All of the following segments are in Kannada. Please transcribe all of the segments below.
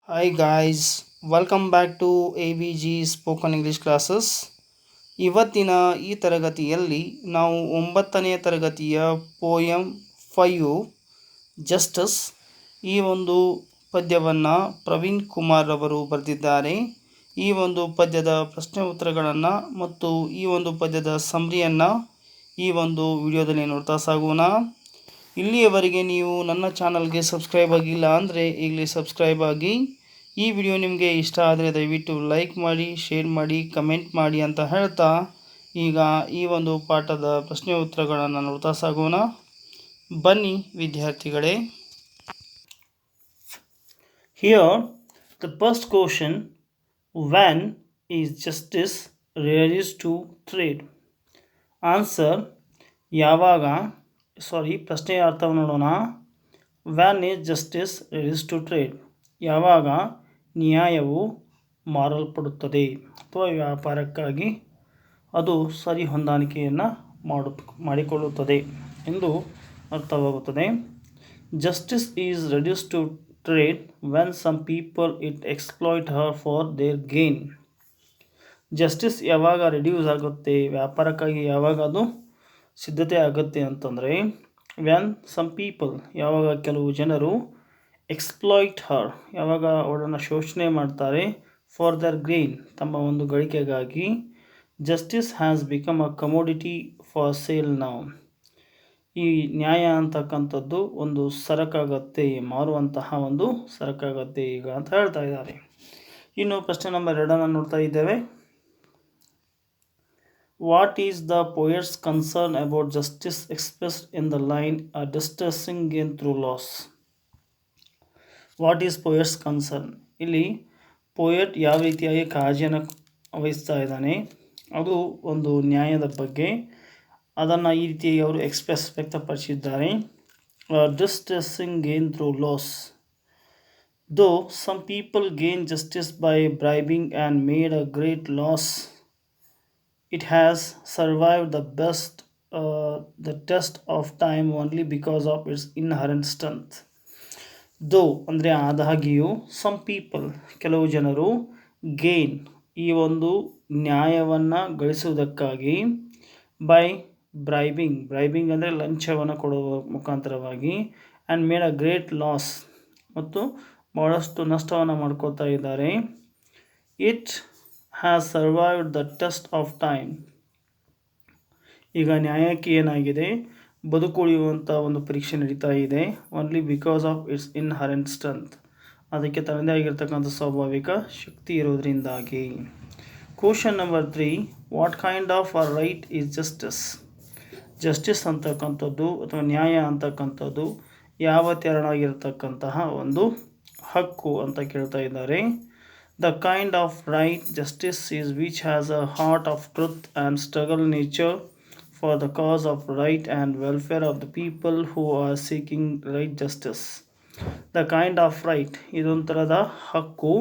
Hi guys, welcome back to AVG spoken English classes. ಇವತ್ತಿನ ಈ ತರಗತಿಯಲ್ಲಿ ನಾವು 9ನೇ ತರಗತಿಯ ಪೋಯಮ್ 5 ಜಸ್ಟಿಸ್ ಈ ಒಂದು ಪದ್ಯವನ್ನು ಪ್ರವೀಣ್ ಕುಮಾರ್ ಅವರು ಬರೆದಿದ್ದಾರೆ. ಈ ಒಂದು ಪದ್ಯದ ಪ್ರಶ್ನೆ ಉತ್ತರಗಳನ್ನು ಮತ್ತು ಈ ಒಂದು ಪದ್ಯದ ಸಮರಿಯನ್ನು ಈ ಒಂದು ವಿಡಿಯೋದಲ್ಲಿ ನೋಡ್ತಾ ಸಾಗೋಣ. ಇಲ್ಲಿಯವರೆಗೆ ನೀವು ನನ್ನ ಚಾನಲ್ಗೆ ಸಬ್ಸ್ಕ್ರೈಬ್ ಆಗಿಲ್ಲ ಅಂದರೆ ಈಗಲೇ ಸಬ್ಸ್ಕ್ರೈಬ್ ಆಗಿ. ಈ ವಿಡಿಯೋ ನಿಮಗೆ ಇಷ್ಟ ಆದರೆ ದಯವಿಟ್ಟು ಲೈಕ್ ಮಾಡಿ, ಶೇರ್ ಮಾಡಿ, ಕಮೆಂಟ್ ಮಾಡಿ ಅಂತ ಹೇಳ್ತಾ ಈಗ ಈ ಒಂದು ಪಾಠದ ಪ್ರಶ್ನೆ ಉತ್ತರಗಳನ್ನು ನೋಡ್ತಾ ಸಾಗೋಣ. ಬನ್ನಿ ವಿದ್ಯಾರ್ಥಿಗಳೇ. Here the first question, when is justice release to trade? Answer, ಯಾವಾಗ ಪ್ರಶ್ನೆಯ ಅರ್ಥವನ್ನು ನೋಡೋಣ. When is justice release to trade? ಯಾವಾಗ ನ್ಯಾಯವು ಮಾರಲ್ಪಡುತ್ತದೆ ಅಥವಾ ವ್ಯಾಪಾರಕ್ಕಾಗಿ ಅದು ಸರಿ ಹೊಂದಾಣಿಕೆಯನ್ನು ಮಾಡಿಕೊಳ್ಳುತ್ತದೆ ಎಂದು ಅರ್ಥವಾಗುತ್ತದೆ. Justice is reduce to trade when some people it exploit her for their gain. Justice ಯಾವಾಗ ರೆಡ್ಯೂಸ್ ಆಗುತ್ತೆ, ವ್ಯಾಪಾರಕ್ಕಾಗಿ ಯಾವಾಗ ಅದು ಸಿದ್ಧತೆ ಆಗುತ್ತೆ ಅಂತಂದರೆ, ವ್ಯಾನ್ ಸಮ್ ಪೀಪಲ್ ಯಾವಾಗ ಕೆಲವು ಜನರು, ಎಕ್ಸ್ಪ್ಲಾಯ್ಟ್ ಹರ್ ಯಾವಾಗ ಅವಳನ್ನು ಶೋಷಣೆ ಮಾಡ್ತಾರೆ, ಫಾರ್ ದರ್ ಗೇನ್ ತಮ್ಮ ಒಂದು ಗಳಿಕೆಗಾಗಿ. Justice has become a commodity for sale now. ಈ ನ್ಯಾಯ ಅಂತಕ್ಕಂಥದ್ದು ಒಂದು ಸರಕಾಗತ್ತೆ, ಮಾರುವಂತಹ ಒಂದು ಸರಕಾಗತ್ತೆ ಈಗ ಅಂತ ಹೇಳ್ತಾ ಇದ್ದಾರೆ. ಇನ್ನು ಪ್ರಶ್ನೆ ನಂಬರ್ 2 ನೋಡ್ತಾ ಇದ್ದೇವೆ. What is the poet's concern about justice expressed in the line a distressing gain through loss? What is poet's concern? ಇಲ್ಲಿ ಪೋಯೆಟ್ ಯಾವ ರೀತಿಯಾಗಿ ಕಾಳಜಿಯನ್ನು ವಹಿಸ್ತಾ ಇದ್ದಾನೆ, ಅದು ಒಂದು ನ್ಯಾಯದ ಬಗ್ಗೆ. ಅದನ್ನು ಈ ರೀತಿಯಾಗಿ ಅವರು ವ್ಯಕ್ತಪಡಿಸಿದ್ದಾರೆ. distressing gain through loss. Though some people gain justice by bribing and made a great loss, it has survived the test of time only because of its inherent strength. Though ಅಂದರೆ ಆದಾಗಿಯೂ, some people ಕೆಲವು ಜನರು, ಗೇನ್ ಈ ಒಂದು ನ್ಯಾಯವನ್ನು ಗಳಿಸುವುದಕ್ಕಾಗಿ, ಬೈ ಬ್ರೈಬಿಂಗ್ ಅಂದರೆ ಲಂಚವನ್ನು ಕೊಡುವ ಮುಖಾಂತರವಾಗಿ, and made a great loss ಮತ್ತು ಬಹಳಷ್ಟು ನಷ್ಟವನ್ನು ಮಾಡ್ಕೋತಾ ಇದ್ದಾರೆ. It has survived the test of time. ಈಗ ನ್ಯಾಯಕ್ಕೆ ಏನಾಗಿದೆ, ಬದುಕುಳಿಯುವಂಥ ಒಂದು ಪರೀಕ್ಷೆ ನಡೀತಾ ಇದೆ. Only because of its inherent strength, ಅದಕ್ಕೆ ತನ್ನದೇ ಆಗಿರ್ತಕ್ಕಂಥ ಸ್ವಾಭಾವಿಕ ಶಕ್ತಿ ಇರೋದರಿಂದಾಗಿ. Question number 3, what kind of a right is justice? Justice ಅಂತಕ್ಕಂಥದ್ದು ಅಥವಾ ನ್ಯಾಯ ಅಂತಕ್ಕಂಥದ್ದು ಯಾವ ತೆರನಾಗಿರ್ತಕ್ಕಂತಹ ಒಂದು ಹಕ್ಕು ಅಂತ ಕೇಳ್ತಾ ಇದ್ದಾರೆ. The kind of right justice is which has a heart of truth and struggle nature for the cause of right and welfare of the people who are seeking right justice. The kind of right ಇದೊಂಥರದ ಹಕ್ಕು.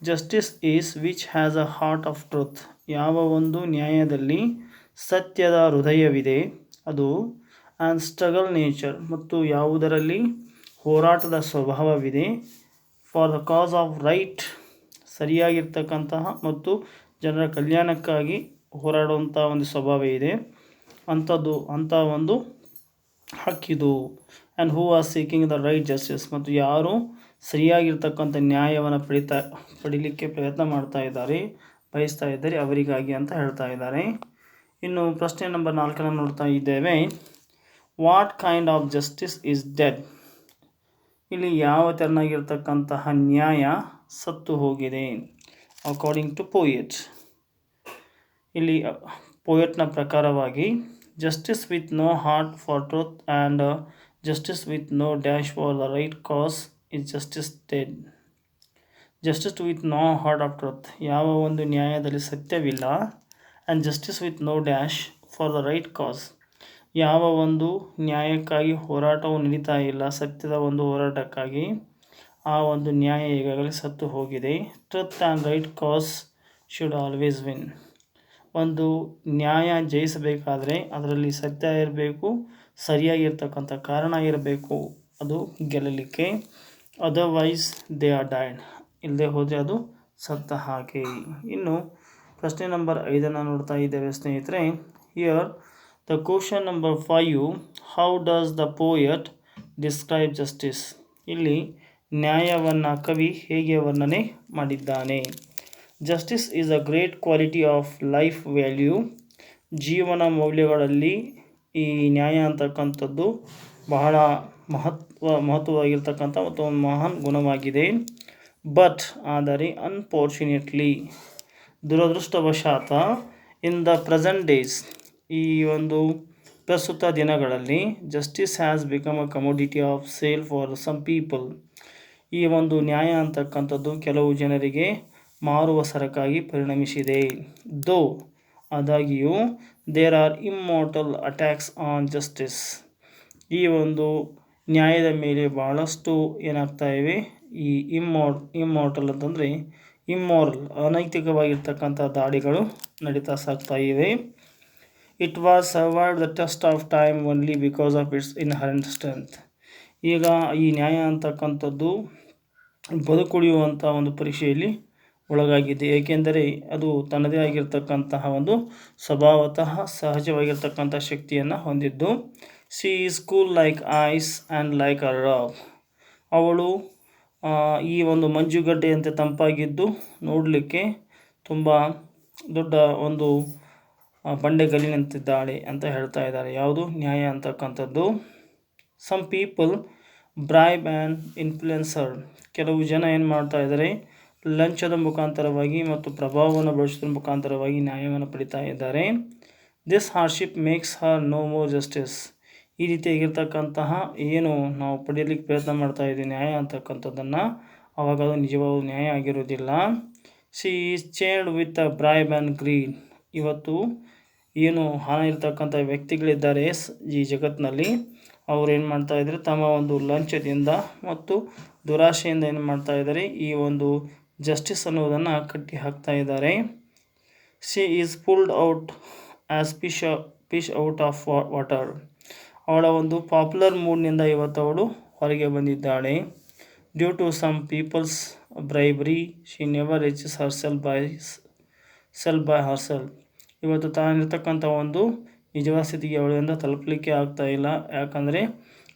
Justice is which has a heart of truth, ಯಾವ ಒಂದು ನ್ಯಾಯದಲ್ಲಿ ಸತ್ಯದ ಹೃದಯವಿದೆ ಅದು, ಆ್ಯಂಡ್ ಸ್ಟ್ರಗಲ್ ನೇಚರ್ ಮತ್ತು ಯಾವುದರಲ್ಲಿ ಹೋರಾಟದ ಸ್ವಭಾವವಿದೆ, for the cause of right ಸರಿಯಾಗಿರ್ತಕ್ಕಂತಹ ಮತ್ತು ಜನರ ಕಲ್ಯಾಣಕ್ಕಾಗಿ ಹೋರಾಡುವಂಥ ಒಂದು ಸ್ವಭಾವ ಇದೆ ಅಂಥ ಒಂದು ಹಕ್ಕಿದು. And who are seeking the right justice, ಮತ್ತು ಯಾರು ಸರಿಯಾಗಿರ್ತಕ್ಕಂಥ ನ್ಯಾಯವನ್ನು ಪಡೀಲಿಕ್ಕೆ ಪ್ರಯತ್ನ ಮಾಡ್ತಾ ಇದ್ದಾರೆ, ಬಯಸ್ತಾ ಇದ್ದಾರೆ, ಅವರಿಗಾಗಿ ಅಂತ ಹೇಳ್ತಾ ಇದ್ದಾರೆ. ಇನ್ನು ಪ್ರಶ್ನೆ ನಂಬರ್ 4 ನೋಡ್ತಾ ಇದ್ದೇವೆ. What kind of justice is dead? ಇಲ್ಲಿ ಯಾವ ತೆರನಾಗಿರ್ತಕ್ಕಂತಹ ನ್ಯಾಯ ಸತ್ತು ಹೋಗಿದೆ, ಅಕಾರ್ಡಿಂಗ್ ಟು ಪೋಯೆಟ್. ಇಲ್ಲಿ ಪೋಯೆಟ್ನ ಪ್ರಕಾರವಾಗಿ, justice with no heart for truth and justice with no dash for the right cause is justice dead. Justice with no heart of truth, ಯಾವ ಒಂದು ನ್ಯಾಯದಲ್ಲಿ ಸತ್ಯವಿಲ್ಲ, and justice with no dash for the right cause, ಯಾವ ಒಂದು ನ್ಯಾಯಕ್ಕಾಗಿ ಹೋರಾಟವು ನಡೀತಾ ಇಲ್ಲ, ಸತ್ಯದ ಒಂದು ಹೋರಾಟಕ್ಕಾಗಿ, ಆ ಒಂದು ನ್ಯಾಯ ಈಗಾಗಲೇ ಸತ್ತು ಹೋಗಿದೆ. Truth and right cause should always win. ಒಂದು ನ್ಯಾಯ ಜಯಿಸಬೇಕಾದ್ರೆ ಅದರಲ್ಲಿ ಸತ್ಯ ಇರಬೇಕು, ಸರಿಯಾಗಿರ್ತಕ್ಕಂಥ ಕಾರಣ ಇರಬೇಕು ಅದು ಗೆಲ್ಲಲಿಕ್ಕೆ. Otherwise they are died. ಇಲ್ಲದೆ ಹೋದರೆ ಅದು ಸತ್ತ ಹಾಗೆ. ಇನ್ನು ಪ್ರಶ್ನೆ ನಂಬರ್ 5 ನೋಡ್ತಾ ಇದ್ದೇವೆ ಸ್ನೇಹಿತರೆ. Here the question number 5, how does the poet describe justice? ಇಲ್ಲಿ ನ್ಯಾಯವನ್ನು ಕವಿ ಹೇಗೆ ವರ್ಣನೆ ಮಾಡಿದ್ದಾನೆ? Justice is a great quality of life value. ಜೀವನ ಮೌಲ್ಯಗಳಲ್ಲಿ ಈ ನ್ಯಾಯ ಅಂತಕ್ಕಂಥದ್ದು ಬಹಳ ಮಹತ್ವವಾಗಿರ್ತಕ್ಕಂಥ ಮತ್ತು ಒಂದು ಮಹಾನ್ ಗುಣವಾಗಿದೆ. ಬಟ್ ಆದರೆ ಅನ್ಫಾರ್ಚುನೇಟ್ಲಿ, ದುರದೃಷ್ಟವಶಾತ್, ಇನ್ ದ ಪ್ರೆಸೆಂಟ್ ಡೇಸ್, ಈ ಒಂದು ಪ್ರಸ್ತುತ ದಿನಗಳಲ್ಲಿ, justice has become a commodity of sale for some people. ಈ ಒಂದು ನ್ಯಾಯ ಅಂತಕ್ಕಂಥದ್ದು ಕೆಲವು ಜನರಿಗೆ ಮಾರುವ ಸರಕಾಗಿ ಪರಿಣಮಿಸಿದೆ. ದೋ, ಆದಾಗಿಯೂ, there are immortal attacks on justice. ಈ ಒಂದು ನ್ಯಾಯದ ಮೇಲೆ ಬಹಳಷ್ಟು ಏನಾಗ್ತಾ ಇವೆ, ಈ ಇಮ್ಮಾರ್ಟಲ್ ಅಂತಂದರೆ ಇಮ್ಮಾರಲ್, ಅನೈತಿಕವಾಗಿರ್ತಕ್ಕಂಥ ದಾಳಿಗಳು ನಡೀತಾ ಸಾಗ್ತಾ ಇವೆ. It was survived the test of time only because of its inherent strength. ಈಗ ಈ ನ್ಯಾಯ ಅಂತಕ್ಕಂಥದ್ದು ಬದುಕುಳಿಯುವಂಥ ಒಂದು ಪರೀಕ್ಷೆಯಲ್ಲಿ ಒಳಗಾಗಿದೆ. ಏಕೆಂದರೆ ಅದು ತನ್ನದೇ ಆಗಿರ್ತಕ್ಕಂತಹ ಒಂದು ಸ್ವಭಾವತಃ ಸಹಜವಾಗಿರ್ತಕ್ಕಂಥ ಶಕ್ತಿಯನ್ನು ಹೊಂದಿದ್ದು. C is cool like ice and like a rock. ಅವಳು ಈ ಒಂದು ಮಂಜುಗಡ್ಡೆಯಂತೆ ತಂಪಾಗಿದ್ದು ನೋಡಲಿಕ್ಕೆ ತುಂಬ ದೊಡ್ಡ ಒಂದು ಬಂಡೆಗಲ್ಲಿನಂತಿದ್ದಾಳೆ ಅಂತ ಹೇಳ್ತಾ ಇದ್ದಾರೆ. ಯಾವುದು ನ್ಯಾಯ ಅಂತಕ್ಕಂಥದ್ದು. Some people bribe and influencer. ಕೆಲವು ಜನ ಏನು ಮಾಡ್ತಾ ಇದ್ದಾರೆ, ಲಂಚದ ಮುಖಾಂತರವಾಗಿ ಮತ್ತು ಪ್ರಭಾವವನ್ನು ಬಳಸೋದ್ರ ಮುಖಾಂತರವಾಗಿ ನ್ಯಾಯವನ್ನು ಪಡಿತಾ ಇದ್ದಾರೆ. This hardship makes her no more justice. ಈ ರೀತಿಯಾಗಿರ್ತಕ್ಕಂತಹ ಏನು ನಾವು ಪಡೆಯಲಿಕ್ಕೆ ಪ್ರಯತ್ನ ಮಾಡ್ತಾ ಇದ್ದೀವಿ ನ್ಯಾಯ ಅಂತಕ್ಕಂಥದ್ದನ್ನು, ಆವಾಗ ಅದು ನಿಜವಾದ ನ್ಯಾಯ ಆಗಿರೋದಿಲ್ಲ. She is chained with a bribe and greed. ಇವತ್ತು ಏನು ಹಣ ಇರ್ತಕ್ಕಂಥ ವ್ಯಕ್ತಿಗಳಿದ್ದಾರೆ ಈ ಜಗತ್ತಿನಲ್ಲಿ, ಅವ್ರು ಏನು ಮಾಡ್ತಾ ಇದ್ದಾರೆ, ತಮ್ಮ ಒಂದು ಲಂಚದಿಂದ ಮತ್ತು ದುರಾಶೆಯಿಂದ ಏನು ಮಾಡ್ತಾ ಇದ್ದಾರೆ, ಈ ಒಂದು ಜಸ್ಟಿಸ್ ಅನ್ನೋದನ್ನು ಕಟ್ಟಿ ಹಾಕ್ತಾ ಇದ್ದಾರೆ. She is pulled out as fish out of water. ಅವಳ ಒಂದು ಪಾಪ್ಯುಲರ್ ಮೂಡ್ನಿಂದ ಇವತ್ತು ಅವಳು ಹೊರಗೆ ಬಂದಿದ್ದಾಳೆ. Due to some people's bribery she never reaches herself by herself. ಇವತ್ತು ತಾನಿರ್ತಕ್ಕಂಥ ಒಂದು ನಿಜವಾದ ಸ್ಥಿತಿಗೆ ಅವಳಿಂದ ತಲುಪಲಿಕ್ಕೆ ಆಗ್ತಾ ಇಲ್ಲ. ಯಾಕಂದರೆ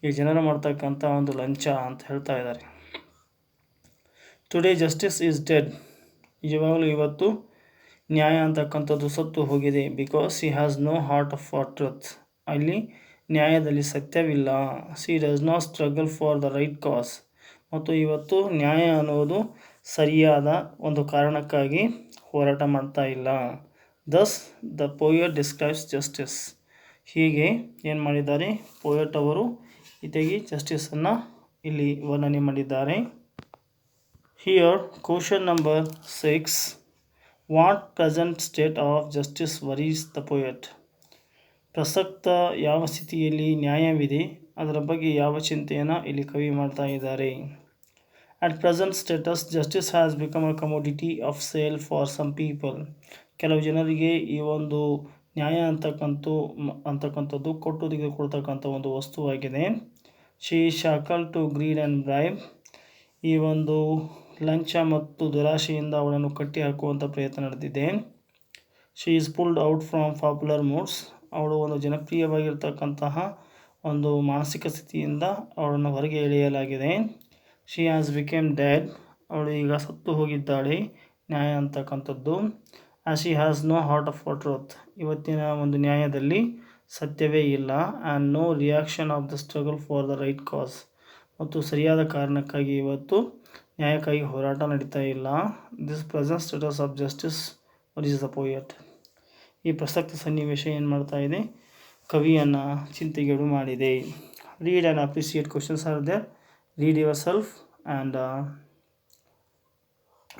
ಈ ಜನರು ಮಾಡ್ತಕ್ಕಂಥ ಒಂದು ಲಂಚ ಅಂತ ಹೇಳ್ತಾ ಇದ್ದಾರೆ. Today justice is dead. ನಿಜವಾಗಲೂ ಇವತ್ತು ನ್ಯಾಯ ಅಂತಕ್ಕಂಥದ್ದು ಸತ್ತು ಹೋಗಿದೆ. Because she has no heart for truth. ಅಲ್ಲಿ ನ್ಯಾಯದಲ್ಲಿ ಸತ್ಯವಿಲ್ಲ. She does not struggle for the right cause. ಮತ್ತು ಇವತ್ತು ನ್ಯಾಯ ಅನ್ನೋದು ಸರಿಯಾದ ಒಂದು ಕಾರಣಕ್ಕಾಗಿ ಹೋರಾಟ ಮಾಡ್ತಾ ಇಲ್ಲ. ದಸ್ ದ ಪೋಯಟ್ ಡಿಸ್ಕ್ರೈಬ್ಸ್ ಜಸ್ಟಿಸ್. ಹೀಗೆ ಏನು ಮಾಡಿದ್ದಾರೆ ಪೋಯಟ್ ಅವರು ಇದಾಗಿ ಜಸ್ಟಿಸನ್ನು ಇಲ್ಲಿ ವರ್ಣನೆ ಮಾಡಿದ್ದಾರೆ. Here question number 6, what present state of justice worries the poet? ಪ್ರಸಕ್ತ ಯಾವ ಸ್ಥಿತಿಯಲ್ಲಿ ನ್ಯಾಯವಿದೆ ಅದರ ಬಗ್ಗೆ ಯಾವ ಚಿಂತೆಯನ್ನು ಇಲ್ಲಿ ಕವಿ ಮಾಡ್ತಾ ಇದ್ದಾರೆ. At present status justice has become a commodity of sale for some people. ಕೆಲವು ಜನರಿಗೆ ಈ ಒಂದು ನ್ಯಾಯ ಅಂತಕ್ಕಂಥದ್ದು ಕೊಟ್ಟು ತೆಗೆದುಕೊಳ್ತಕ್ಕಂಥ ಒಂದು ವಸ್ತುವಾಗಿದೆ. She shackle to greed and bribe. ಈ ಒಂದು ಲಂಚ ಮತ್ತು ದುರಾಶೆಯಿಂದ ಅವಳನ್ನು ಕಟ್ಟಿ ಹಾಕುವಂಥ ಪ್ರಯತ್ನ ನಡೆದಿದೆ. She is pulled out from popular moods. ಅವಳು ಒಂದು ಜನಪ್ರಿಯವಾಗಿರ್ತಕ್ಕಂತಹ ಒಂದು ಮಾನಸಿಕ ಸ್ಥಿತಿಯಿಂದ ಅವಳನ್ನು ಹೊರಗೆ ಎಳೆಯಲಾಗಿದೆ. She has become dead. ಅವಳು ಈಗ ಸತ್ತು ಹೋಗಿದ್ದಾಳೆ ನ್ಯಾಯ ಅಂತಕ್ಕಂಥದ್ದು. As she has no heart for truth. ಇವತ್ತಿನ ಒಂದು ನ್ಯಾಯದಲ್ಲಿ ಸತ್ಯವೇ ಇಲ್ಲ. And no reaction of the struggle for the right cause. ಮತ್ತು ಸರಿಯಾದ ಕಾರಣಕ್ಕಾಗಿ ಇವತ್ತು ನ್ಯಾಯಕ್ಕಾಗಿ ಹೋರಾಟ ನಡೀತಾ ಇಲ್ಲ. This present status of justice what is the poet. ಈ ಪ್ರಸಕ್ತ ಸನ್ನಿವೇಶ ಏನು ಮಾಡ್ತಾ ಇದೆ, ಕವಿಯನ್ನು ಚಿಂತೆಗೀಡು ಮಾಡಿದೆ. Read and appreciate questions are there. Read yourself and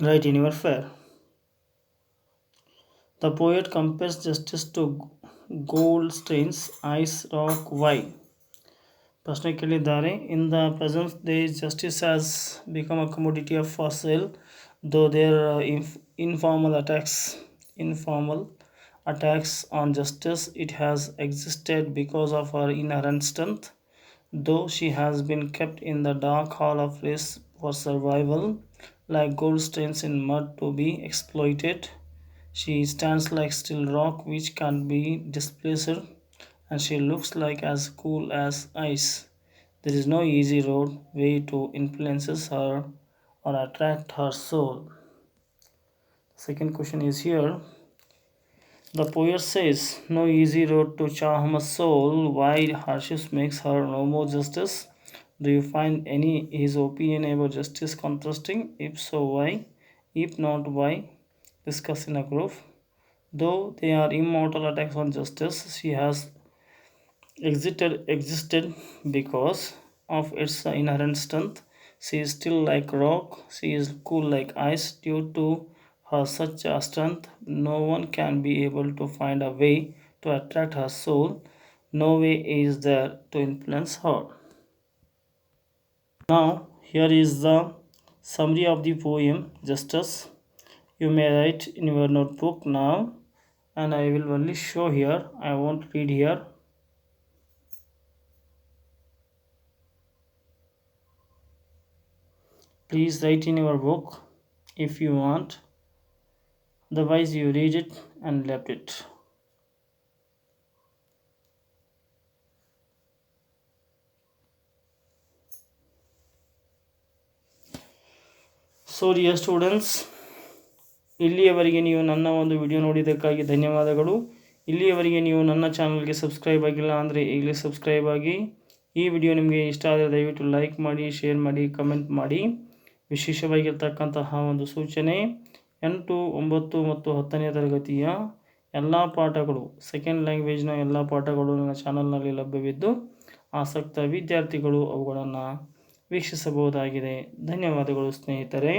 write in your fair. The poet compares justice to gold stains ice rock. Why? ಪ್ರಶ್ನೆ ಕೇಳಿದ್ದಾರೆ. In the present days justice has become a commodity of for sale though there informal attacks on justice. It has existed because of her inherent strength, though she has been kept in the dark hall of race for survival. like gold stains in mud to be exploited. She stands like still rock which can't be displaced, and she looks like as cool as ice. There is no easy road way to influence her or attract her soul. Second question is here. The poet says, no easy road to charm a soul. Why harshness makes her no more justice? Do you find any his opinion about justice contrasting? If so, why? If not, why? Discuss in a group. Though they are immortal attacks on justice, she has existed because of its inherent strength. She is still like rock, she is cool like ice. Due to her such a strength, no one can be able to find a way to attract her soul. No way is there to influence her. Now, here is the summary of the poem Justice. You may write in your notebook now, and I will only show here. I won't read here. Please write in your book if you want. Otherwise, you read it and left it. So dear students, ಇಲ್ಲಿಯವರೆಗೆ ನೀವು ನನ್ನ ಒಂದು ವಿಡಿಯೋ ನೋಡಿದ್ದಕ್ಕಾಗಿ ಧನ್ಯವಾದಗಳು. ಇಲ್ಲಿಯವರೆಗೆ ನೀವು ನನ್ನ ಚಾನಲ್ಗೆ ಸಬ್ಸ್ಕ್ರೈಬ್ ಆಗಿಲ್ಲ ಅಂದರೆ ಈಗಲೇ ಸಬ್ಸ್ಕ್ರೈಬ್ ಆಗಿ. ಈ ವಿಡಿಯೋ ನಿಮಗೆ ಇಷ್ಟ ಆದರೆ ದಯವಿಟ್ಟು ಲೈಕ್ ಮಾಡಿ, ಶೇರ್ ಮಾಡಿ, ಕಮೆಂಟ್ ಮಾಡಿ. ವಿಶೇಷವಾಗಿರ್ತಕ್ಕಂತಹ ಒಂದು ಸೂಚನೆ, 8, 9 ಮತ್ತು 10ನೇ ತರಗತಿಯ ಎಲ್ಲ ಪಾಠಗಳು, ಸೆಕೆಂಡ್ ಲ್ಯಾಂಗ್ವೇಜ್ನ ಎಲ್ಲ ಪಾಠಗಳು ನನ್ನ ಚಾನಲ್ನಲ್ಲಿ ಲಭ್ಯವಿದ್ದು ಆಸಕ್ತ ವಿದ್ಯಾರ್ಥಿಗಳು ಅವುಗಳನ್ನು ವೀಕ್ಷಿಸಬಹುದಾಗಿದೆ. ಧನ್ಯವಾದಗಳು ಸ್ನೇಹಿತರೆ.